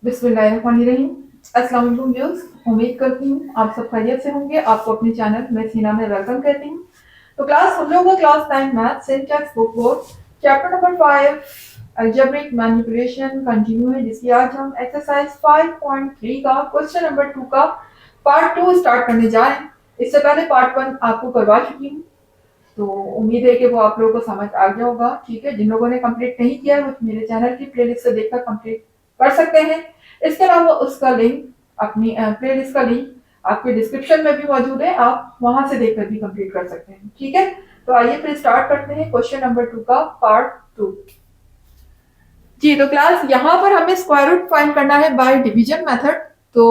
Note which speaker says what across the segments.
Speaker 1: बिस्मिल्लाहिर्रहमानिर्रहीम। अस्सलाम वालेकुम व्यूअर्स, उम्मीद करती हूँ आप सब खैरियत से होंगे। आपको अपने चैनल मैं सीना में वेलकम कहती हूँ। तो क्लास हम लोग का class 9 math syntax book 4 chapter number 5 algebraic manipulation continue है, जिसकी आज हम एक्सरसाइज 5.3 का क्वेश्चन नंबर 2 का पार्ट 2 स्टार्ट करने जा रहे हैं। इससे पहले पार्ट 1 आपको करवा चुकी हूँ, तो उम्मीद है कि वो आप लोगों को समझ आ गया होगा। ठीक है, जिन लोगों ने कंप्लीट नहीं किया है वो मेरे चैनल की प्लेलिस्ट से देखकर कंप्लीट कर सकते हैं। इसके अलावा उसका लिंक, अपनी प्लेलिस्ट का लिंक आपके डिस्क्रिप्शन में भी मौजूद है, आप वहां से देखकर भी कंप्लीट कर सकते हैं। ठीक है, तो आइए फिर स्टार्ट करते हैं क्वेश्चन नंबर 2 का पार्ट 2। जी, तो क्लास यहाँ पर हमें स्क्वायर रूट फाइंड करना है बाय डिवीजन मेथड। तो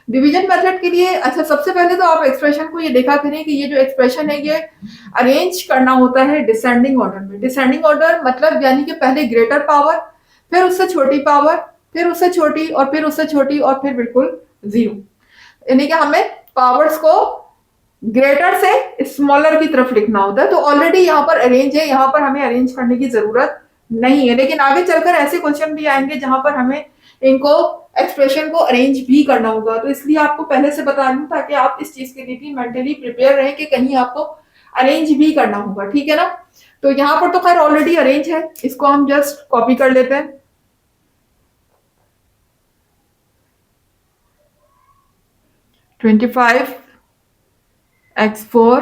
Speaker 1: डिवीजन मेथड के लिए अच्छा, सबसे पहले तो आप एक्सप्रेशन को ये देखा करें कि ये जो एक्सप्रेशन है ये अरेंज करना होता है डिसेंडिंग ऑर्डर में। डिसेंडिंग ऑर्डर मतलब यानी कि पहले ग्रेटर पावर, फिर उससे छोटी पावर, फिर उससे छोटी और फिर उससे छोटी और फिर बिल्कुल जीरो। यानी कि हमें पावर्स को ग्रेटर से स्मॉलर की तरफ लिखना होता है। तो ऑलरेडी यहाँ पर अरेंज है, यहाँ पर हमें अरेंज करने की जरूरत नहीं है, लेकिन आगे चलकर ऐसे क्वेश्चन भी आएंगे जहां पर हमें इनको एक्सप्रेशन को अरेंज भी करना होगा। तो इसलिए आपको पहले से बता दूं ताकि आप इस चीज के लिए भी मेंटली प्रिपेयर रहें कि कहीं आपको अरेंज भी करना होगा। ठीक है ना, तो यहाँ पर तो खैर ऑलरेडी अरेंज है, इसको हम जस्ट कॉपी कर लेते हैं। 25x4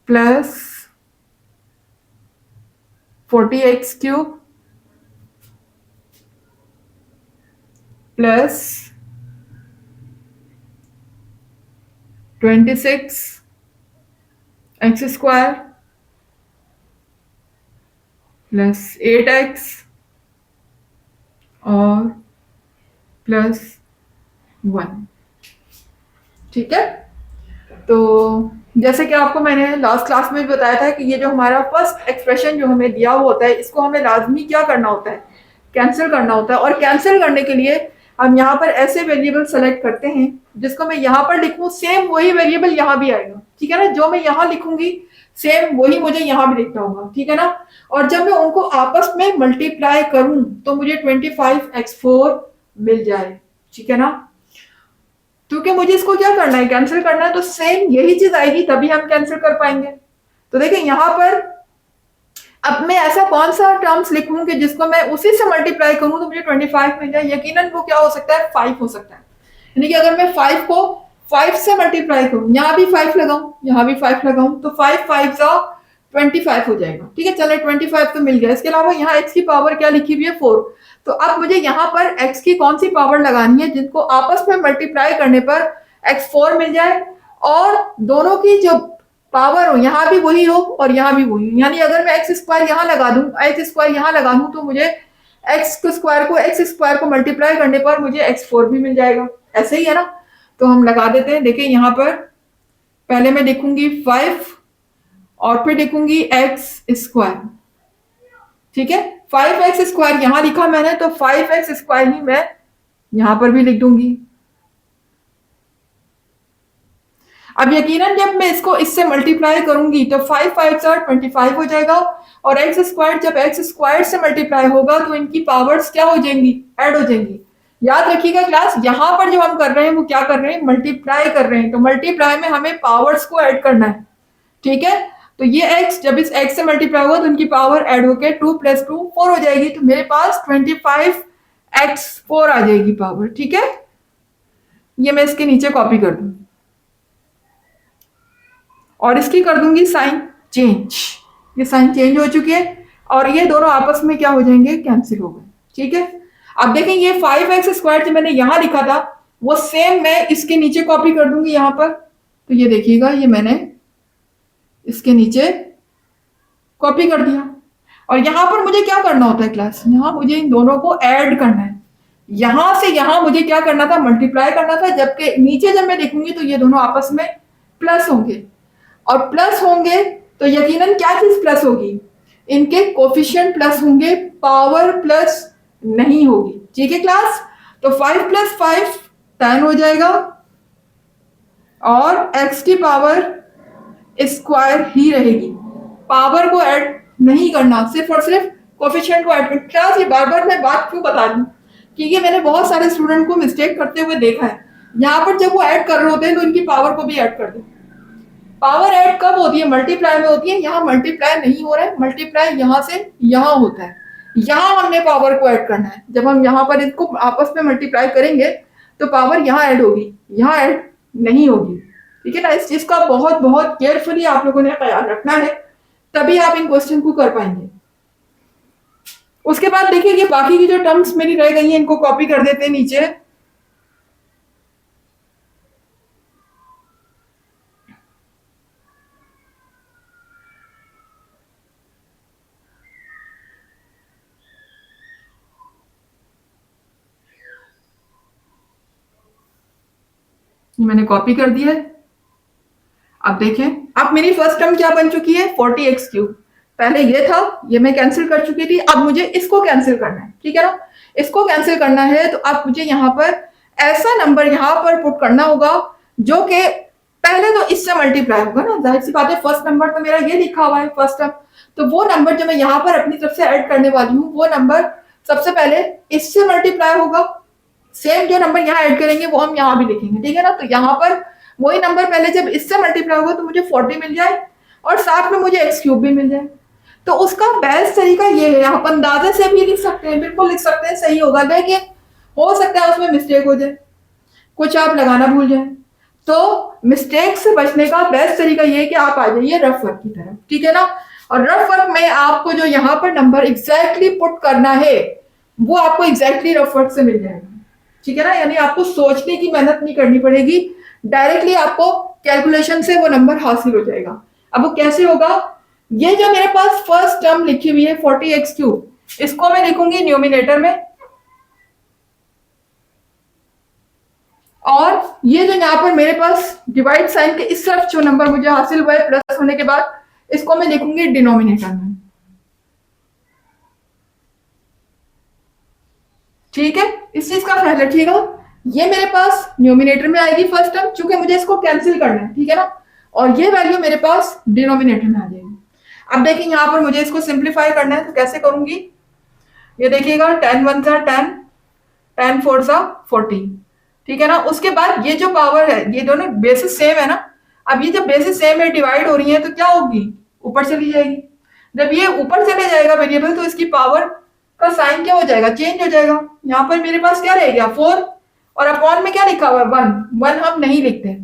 Speaker 1: plus 40x³ plus 26x² plus 8x और प्लस 1। ठीक है, तो जैसे कि आपको मैंने लास्ट क्लास में भी बताया था कि ये जो हमारा फर्स्ट एक्सप्रेशन जो हमें दिया हुआ होता है, इसको हमें लाजमी क्या करना होता है, कैंसिल करना होता है। और कैंसिल करने के लिए हम यहाँ पर ऐसे वेरिएबल सेलेक्ट करते हैं जिसको मैं यहाँ पर लिखूं, सेम वही वेरिएबल यहाँ भी आएगा। ठीक है ना, जो मैं यहाँ लिखूंगी सेम वही मुझे यहाँ भी लिखना होगा। ठीक है ना, और जब मैं उनको आपस में मल्टीप्लाई करूं तो मुझे 25x4 मिल जाए। ठीक है ना, क्योंकि मुझे इसको क्या करना है, कैंसिल करना है, तो सेम यही चीज आएगी तभी हम कैंसिल कर पाएंगे। तो देखिए यहाँ पर अब मैं ऐसा कौन सा टर्म्स लिखूं कि जिसको मैं उसी से मल्टीप्लाई करूं तो मुझे 25 मिल जाए। यकीनन वो क्या हो सकता है, 5 हो सकता है। यानी कि अगर मैं 5 को 5 से मल्टीप्लाई करूं, यहाँ भी 5 लगाऊं, यहाँ भी 5 लगाऊं, तो 5 5 जा 25 हो जाएगा। ठीक है, चलो 25 तो मिल गया। इसके अलावा यहाँ x की पावर क्या लिखी हुई है, 4। तो अब मुझे यहाँ पर x की कौन सी पावर लगानी है जिनको आपस में मल्टीप्लाई करने पर x4 मिल जाए और दोनों की जो पावर हो यहाँ भी वही हो और यहाँ भी वही हो। यानी अगर मैं एक्स स्क्वायर यहाँ लगा दूं, एक्स स्क्वायर यहाँ लगा दूं, तो मुझे एक्स स्क्वायर को मल्टीप्लाई करने पर मुझे x4 भी मिल जाएगा। ऐसे ही है ना, तो हम लगा देते हैं। देखिए यहाँ पर पहले मैं लिखूंगी 5 और फिर लिखूंगी एक्स स्क्वायर। ठीक है, 5x² यहां लिखा मैंने, तो 5x² ही मैं यहां पर भी लिख दूंगी। अब यकीनन जब मैं इसको इससे मल्टीप्लाई करूंगी तो 5 5 जा 25 हो जाएगा, और x² जब x² से मल्टीप्लाई होगा तो इनकी पावर्स क्या हो जाएंगी, ऐड हो जाएंगी। याद रखिएगा क्लास, यहां पर जो हम कर रहे हैं वो क्या कर रहे हैं, मल्टीप्लाई कर रहे हैं। तो मल्टीप्लाई में हमें पावर्स को ऐड करना है। ठीक है, तो ये x जब इस x से मल्टीप्लाई होगा तो इनकी पावर ऐड होके 2 + 2 4 हो जाएगी। तो मेरे पास 25x4 आ जाएगी पावर। ठीक है, ये मैं इसके नीचे कॉपी कर दूंगी और इसकी कर दूंगी साइन चेंज। ये साइन चेंज हो चुकी है और ये दोनों आपस में क्या हो जाएंगे, कैंसिल हो गए। ठीक है, अब देखें ये 5x² जो मैंने यहां लिखा था वो सेम मैं इसके नीचे कॉपी कर दूंगी यहां पर। तो ये देखिएगा, ये मैंने इसके नीचे कॉपी कर दिया। और यहां पर मुझे क्या करना होता है क्लास, यहां मुझे इन दोनों को ऐड करना है। यहां से यहां मुझे क्या करना था, मल्टीप्लाई करना था, जबकि नीचे जब मैं लिखूंगी तो ये दोनों आपस में प्लस होंगे। और प्लस होंगे तो यकीनन क्या चीज प्लस होगी, इनके कोफिशिएंट प्लस होंगे, पावर प्लस नहीं होगी। ठीक है क्लास, तो 5 + 5 10 हो जाएगा और x की पावर स्क्वायर ही रहेगी। पावर को ऐड नहीं करना, सिर्फ और सिर्फ कोफिशिएंट को ऐड कर। क्लास ये बार बार मैं बात क्यों बता रही हूँ, क्योंकि मैंने बहुत सारे स्टूडेंट को मिस्टेक करते हुए देखा है। यहाँ पर जब वो ऐड कर रहे होते हैं तो इनकी पावर को भी ऐड कर दो। पावर ऐड कब होती है? मल्टीप्लाई में होती है। यहाँ मल्टीप्लाई नहीं हो रहा है, मल्टीप्लाई यहाँ से यहाँ होता है। यहाँ हमने पावर को ऐड करना है। जब हम यहाँ पर इसको आपस में मल्टीप्लाई करेंगे तो पावर यहाँ ऐड होगी, यहाँ ऐड नहीं होगी। ठीक है ना? इस चीज का बहुत बहुत केयरफुली आप लोगों ने ख्याल रखना है, तभी आप इन क्वेश्चन को कर पाएंगे। उसके बाद देखिए कि बाकी की जो टर्म्स मेरी रह गई हैं इनको कॉपी कर देते हैं नीचे। मैंने कॉपी कर दिया है। अब देखें, अब मेरी फर्स्ट टर्म क्या बन चुकी है? 40x3। पहले ये था, ये मैं कैंसिल कर चुकी थी। अब मुझे इसको कैंसिल करना है, ठीक है ना? इसको कैंसिल करना है तो अब मुझे यहाँ पर ऐसा नंबर यहाँ पर पुट करना होगा जो कि पहले तो इससे मल्टीप्लाई होगा ना, जाहिर सी बात है। फर्स्ट नंबर तो मेरा ये लिखा हुआ है फर्स्ट टर्म, तो वो नंबर जो मैं यहाँ पर अपनी तरफ से ऐड करने वाली हूँ वो नंबर सबसे पहले इससे मल्टीप्लाई होगा। सेम जो नंबर यहाँ ऐड करेंगे वो हम यहाँ भी लिखेंगे, ठीक है ना? तो यहाँ पर वही नंबर पहले जब इससे मल्टीप्लाई होगा तो मुझे 40 मिल जाए और साथ में मुझे x³ भी मिल जाए। तो उसका बेस्ट तरीका ये है, आप अंदाजे से भी लिख सकते हैं, बिल्कुल लिख सकते हैं, सही होगा, लेकिन हो सकता है उसमें मिस्टेक हो जाए, कुछ आप लगाना भूल जाए। तो मिस्टेक से बचने का बेस्ट तरीका ये है कि आप आ जाइए रफ वर्क की तरफ, ठीक है ना? और रफ वर्क में आपको जो यहाँ पर नंबर एग्जैक्टली पुट करना है वो आपको एग्जैक्टली रफ वर्क से मिल जाएगा, ठीक है ना? यानी आपको सोचने की मेहनत नहीं करनी पड़ेगी, डायरेक्टली आपको कैलकुलेशन से वो नंबर हासिल हो जाएगा। अब वो कैसे होगा? ये जो मेरे पास फर्स्ट टर्म लिखी हुई है 40x3, इसको मैं लिखूंगी न्यूमिनेटर में, और ये जो यहाँ पर मेरे पास डिवाइड साइन के इस तरफ जो नंबर मुझे हासिल हुआ है प्लस होने के बाद, इसको मैं लिखूंगी डिनोमिनेटर में, ठीक है? इस चीज का ख्याल रखिएगा। ये मेरे पास न्यूमिनेटर में आएगी फर्स्ट टर्म, चूंकि मुझे इसको कैंसिल करना है, ठीक है ना? और ये वैल्यू मेरे पास डिनोमिनेटर में आ जाएगी। अब देखिए यहाँ पर मुझे इसको सिंप्लीफाई करना है, तो कैसे करूंगी? ये देखिएगा, 10 1 सा 10, 10 4 सा 40, ठीक है ना? उसके बाद ये जो पावर है, ये दोनों बेसिस सेम है ना, अब ये जब बेसिस सेम है, डिवाइड हो रही है, तो क्या होगी? ऊपर चली जाएगी। जब ये ऊपर चले जाएगा वेरिएबल, तो इसकी पावर का साइन क्या हो जाएगा? चेंज हो जाएगा। यहाँ पर मेरे पास क्या रह गया? 4, और अपॉन में क्या लिखा हुआ है? 1 हम नहीं लिखते।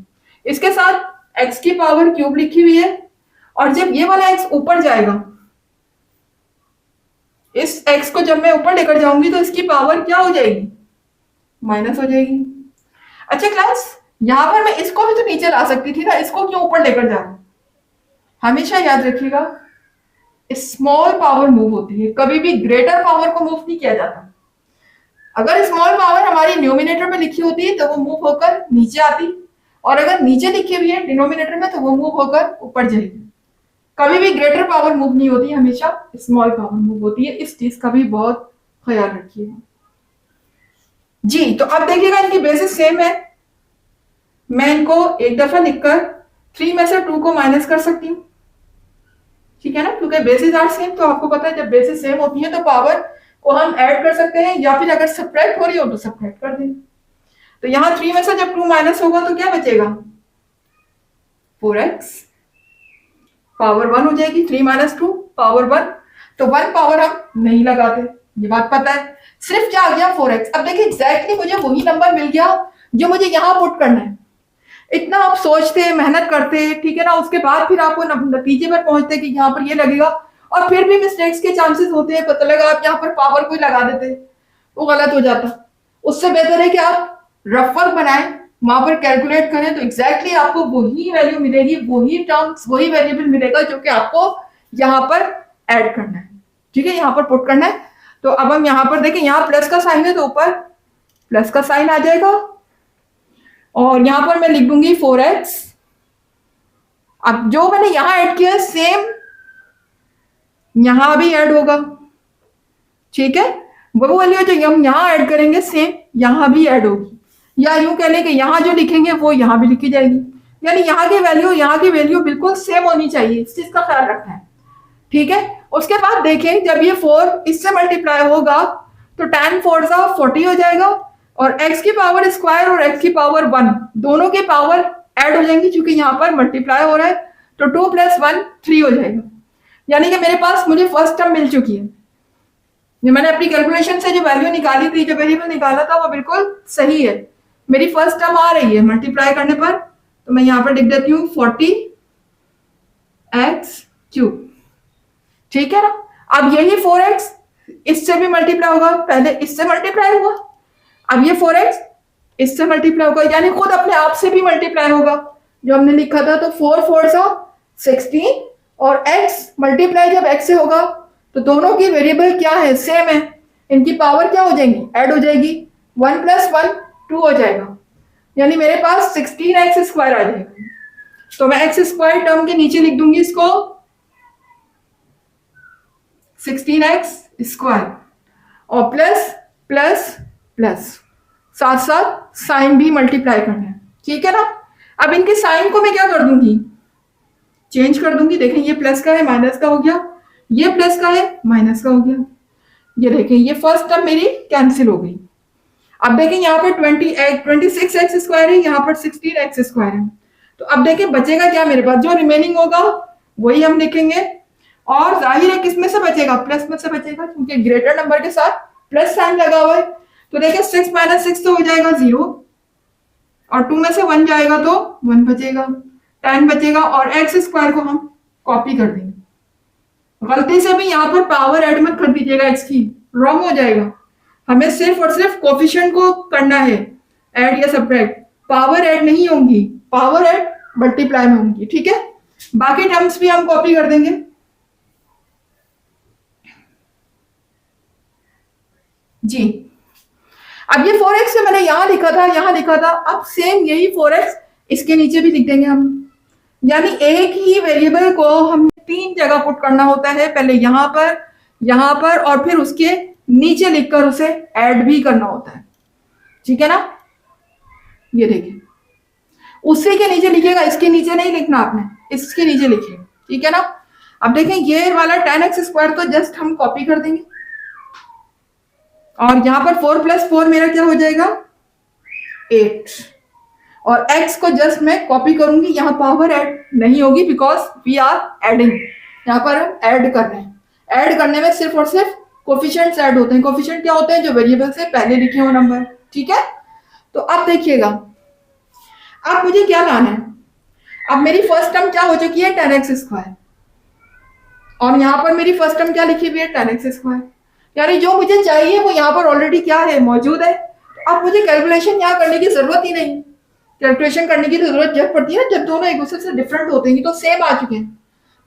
Speaker 1: इसके साथ x की पावर क्यूब लिखी हुई है, और जब ये वाला x ऊपर जाएगा, इस x को जब मैं ऊपर लेकर जाऊंगी तो इसकी पावर क्या हो जाएगी? माइनस हो जाएगी। अच्छा क्लास, यहां पर मैं इसको भी तो नीचे ला सकती थी ना, इसको क्यों ऊपर लेकर जा रहा हूं? हमेशा याद रखिएगा, स्मॉल पावर मूव होती है, कभी भी ग्रेटर पावर को मूव नहीं किया जाता। अगर स्मॉल पावर हमारी न्यूमिनेटर में लिखी होती है तो वो मूव होकर नीचे आती, और अगर नीचे लिखी हुई है डिनोमिनेटर में तो वो मूव होकर ऊपर जाएगी। कभी भी ग्रेटर पावर मूव नहीं होती, हमेशा स्मॉल पावर मूव होती है। इस चीज का भी बहुत ख्याल रखिएगा जी। तो अब देखिएगा, इनकी बेसिस सेम है, मैं इनको एक दफा लिखकर 3 में से 2 को माइनस कर सकती हूँ, ठीक है ना? क्योंकि बेसिस आर सेम, तो आपको पता है जब बेसिस सेम होती है तो पावर को हम ऐड कर सकते हैं, या फिर अगर सब्ट्रैक्ट हो रही हो तो सब्ट्रैक्ट कर दें। तो यहाँ 3 में से जब 2 माइनस होगा तो क्या बचेगा? 4x पावर 1 हो जाएगी। 3 माइनस 2 पावर 1, तो 1 पावर हम नहीं लगाते, ये बात पता है। सिर्फ क्या आ गया? 4x। अब देखिए एग्जैक्टली मुझे वही नंबर मिल गया जो मुझे यहाँ पुट करना है। इतना आप सोचते, मेहनत करते, ठीक है ना, उसके बाद फिर आपको नतीजे पर पहुंचते कि यहाँ पर ये लगेगा, और फिर भी मिस्टेक्स के चांसेस होते हैं। पता लगा आप यहाँ पर पावर कोई लगा देते, वो गलत हो जाता। उससे बेहतर है कि आप रफ वर्क बनाएं, वहां पर कैलकुलेट करें, तो एग्जैक्टली आपको वही वैल्यू मिलेगी, वही टर्म्स, वही वेरिएबल मिलेगा जो कि आपको यहाँ पर ऐड करना है, ठीक है, यहाँ पर पुट करना है। तो अब हम यहाँ पर देखें, यहाँ प्लस का साइन है तो ऊपर प्लस का साइन आ जाएगा, और यहाँ पर मैं लिख दूंगी 4x। अब जो मैंने यहाँ ऐड किया सेम यहां भी ऐड होगा, ठीक है? वो वैल्यू जो हम यहाँ ऐड करेंगे सेम यहां भी ऐड होगी, या यूं कह लें कि यहाँ जो लिखेंगे वो यहाँ भी लिखी जाएगी। यानी यहाँ की वैल्यू बिल्कुल सेम होनी चाहिए, इस चीज का ख्याल रखना है, ठीक है। उसके बाद देखें जब ये 4 इससे मल्टीप्लाई होगा तो 10 4 40 हो जाएगा, और x की पावर स्क्वायर और x की पावर 1 दोनों की पावर ऐड हो जाएंगी, क्योंकि यहाँ पर मल्टीप्लाई हो रहा है, तो 2 + 1 3 हो जाएगा। यानी कि मेरे पास मुझे फर्स्ट टर्म मिल चुकी है। ये मैंने अपनी कैलकुलेशन से जो वैल्यू निकाली थी, जो वेरिएबल निकाला था, वो बिल्कुल सही है। मेरी फर्स्ट टर्म आ रही है मल्टीप्लाई करने पर, तो मैं यहाँ पर लिख देती हूँ 40x3। ठीक है ना। अब यही 4x इससे भी मल्टीप्लाई होगा, पहले इससे मल्टीप्लाई हुआ, अब ये 4x इससे मल्टीप्लाई होगा, यानी खुद अपने आप से भी मल्टीप्लाई होगा जो हमने लिखा था। तो 4 4 16, और x मल्टीप्लाई जब x से होगा तो दोनों की वेरिएबल क्या है, सेम है, इनकी पावर क्या हो जाएंगी, ऐड हो जाएगी, 1 + 1 2 हो जाएगा, यानी मेरे पास 16x² आ जाएगा। तो मैं x² टर्म के नीचे लिख दूंगी इसको 16x², और प्लस प्लस प्लस, साथ साथ साइन भी मल्टीप्लाई करना है। ठीक है ना। अब इनके साइन को मैं क्या कर दूंगी, चेंज कर दूंगी। देखें ये प्लस का है माइनस का हो गया, ये प्लस का है माइनस का हो गया। ये देखें ये फर्स्ट टर्म मेरी कैंसिल हो गई। अब देखें यहाँ पर 26x² है, यहाँ पर 16x² है। तो अब देखें बचेगा क्या मेरे पास, जो रिमेनिंग होगा वही हम लिखेंगे, और जाहिर है किस में से बचेगा, प्लस में से बचेगा, क्योंकि ग्रेटर नंबर के साथ प्लस साइन लगा हुआ है। तो देखिए 6 - 6 तो हो जाएगा 0, और 2 में से 1 जाएगा तो 1 बचेगा, 10 बचेगा, और x² को हम कॉपी कर देंगे। गलती से भी यहाँ पर पावर ऐड मत कर दीजिएगा, x की रॉन्ग हो जाएगा। हमें सिर्फ और सिर्फ कोफिशिएंट को करना है ऐड या सब्ट्रैक्ट, पावर ऐड नहीं होंगी, पावर ऐड मल्टीप्लाई में होंगी। ठीक है, बाकी टर्म्स भी हम कॉपी कर देंगे। जी, अब ये 4x मैंने यहां लिखा था, यहां लिखा था, अब सेम यही 4x इसके नीचे भी लिख देंगे हम। यानी एक ही वेरिएबल को हम 3 जगह पुट करना होता है, पहले यहां पर और फिर उसके नीचे लिखकर उसे ऐड भी करना होता है। ठीक है ना। ये देखिए उसी के नीचे लिखिएगा, इसके नीचे नहीं लिखना आपने, इसके नीचे लिखिएगा। ठीक है ना। अब देखें ये वाला 10x² तो जस्ट हम कॉपी कर देंगे, और यहां पर 4 + 4 मेरा क्या हो जाएगा 8, और x को जस्ट मैं कॉपी करूंगी, यहां पावर ऐड नहीं होगी बिकॉज वी आर एडिंग, यहां पर हम ऐड कर रहे हैं। ऐड करने में सिर्फ और सिर्फ कोफिशिएंट्स ऐड होते हैं। कोफिशिएंट क्या होते हैं, जो वेरिएबल से पहले लिखे हो नंबर। ठीक है। तो अब देखिएगा, अब मुझे क्या लाना है, अब मेरी फर्स्ट टर्म क्या हो चुकी है 10x², और यहां पर मेरी फर्स्ट टर्म क्या लिखी हुई है 10x², यानी जो मुझे चाहिए वो यहाँ पर ऑलरेडी क्या है, मौजूद है। अब मुझे कैलकुलेशन यहाँ करने की जरूरत ही नहीं। कैलकुलेशन करने की जरूरत जब पड़ती है जब दोनों एक दूसरे से डिफरेंट होते हैं, तो सेम आ चुके हैं।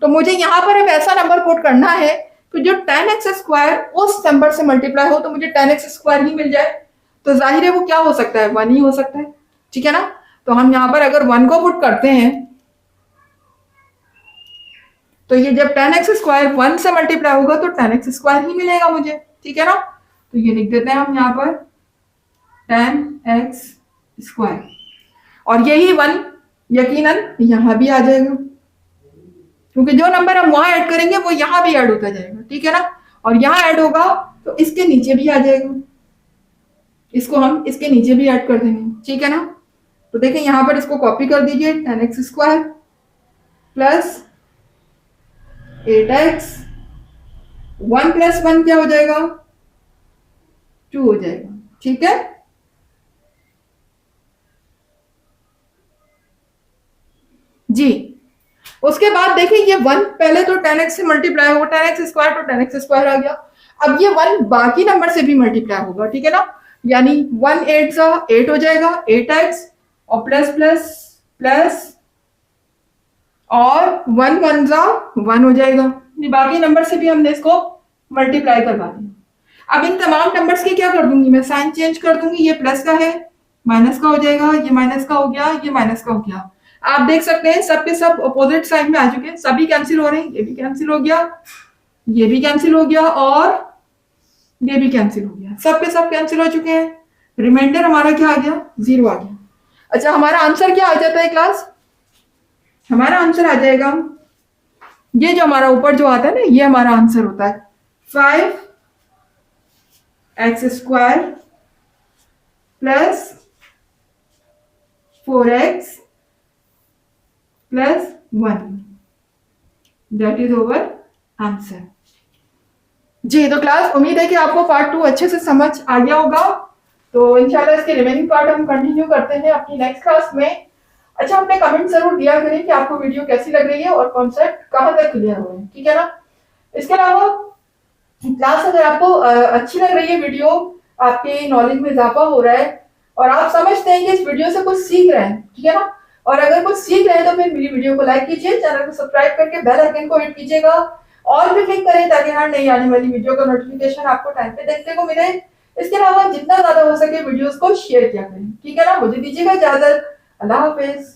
Speaker 1: तो मुझे यहाँ पर अब ऐसा नंबर पुट करना है कि जो 10x² उस नंबर से मल्टीप्लाई हो, तो मुझे 10x² ही मिल जाए। तो जाहिर है वो क्या हो सकता है, 1 ही हो सकता है। ठीक है ना। तो हम यहाँ पर अगर 1 को पुट करते हैं, तो ये जब 10x² 1 से मल्टीप्लाई होगा तो 10x² ही मिलेगा मुझे। ठीक है ना। तो ये लिख देते हैं हम यहाँ पर 10x², और यही 1 यकीनन यहां भी आ जाएगा, क्योंकि जो नंबर हम वहां ऐड करेंगे वो यहां भी ऐड होता जाएगा। ठीक है ना। और यहां ऐड होगा तो इसके नीचे भी आ जाएगा, इसको हम इसके नीचे भी ऐड कर देंगे। ठीक है ना। तो देखें यहां पर इसको कॉपी कर दीजिए, 10x² प्लस 8x, 1 + 1 क्या हो जाएगा 2 हो जाएगा। ठीक है। जी, उसके बाद देखिए ये 1 पहले तो 10x से मल्टीप्लाई होगा, 10x² तो 10x² आ गया। अब ये 1 बाकी नंबर से भी मल्टीप्लाई होगा। ठीक है ना। यानी 1 8 8 हो जाएगा, 8x, और प्लस प्लस प्लस, और 1 1 1 हो जाएगा। बाकी नंबर से भी हमने इसको मल्टीप्लाई करवा दिया। अब इन तमाम नंबर्स की क्या कर दूंगी मैं, साइन चेंज कर दूंगी। ये प्लस का है माइनस का हो जाएगा, ये माइनस का हो गया, ये माइनस का हो गया। आप देख सकते हैं सब के सब अपोजिट साइड में आ चुके हैं, सभी कैंसिल हो रहे हैं। ये भी कैंसिल हो गया, ये भी कैंसिल हो गया, और ये भी कैंसिल हो गया। सब के सब कैंसिल हो चुके हैं। रिमाइंडर हमारा क्या आ गया 0 आ गया। अच्छा, हमारा आंसर क्या आ जाता है क्लास, हमारा आंसर आ जाएगा ये जो हमारा ऊपर जो आता है ना, ये हमारा आंसर होता है 5x² plus 4x plus 1, that is over answer. जी, तो क्लास उम्मीद है कि आपको पार्ट 2 अच्छे से समझ आ गया होगा। तो इंशाल्लाह इसके रिमेनिंग पार्ट हम कंटिन्यू करते हैं अपनी नेक्स्ट क्लास में। अच्छा, अपने कमेंट जरूर दिया करें कि आपको वीडियो कैसी लग रही है और कॉन्सेप्ट कहाँ तक क्लियर हुए हैं, ठीक है ना। इसके अलावा क्लास अगर आपको अच्छी लग रही है, वीडियो आपके नॉलेज में इजाफा हो रहा है और आप समझते हैं कि इस वीडियो से कुछ सीख रहे हैं, ठीक है ना, और अगर कुछ सीख रहे हैं तो फिर मेरी वीडियो को लाइक कीजिए, चैनल को सब्सक्राइब करके बेल आइकन को हिट कीजिएगा और भी क्लिक करें ताकि हर नई आने वाली वीडियो का नोटिफिकेशन आपको टाइम पे देखने को मिले। इसके अलावा जितना ज्यादा हो सके वीडियोस को शेयर किया करें, ठीक है ना। मुझे दीजिएगा इजाजत, अल्लाह हाफिज।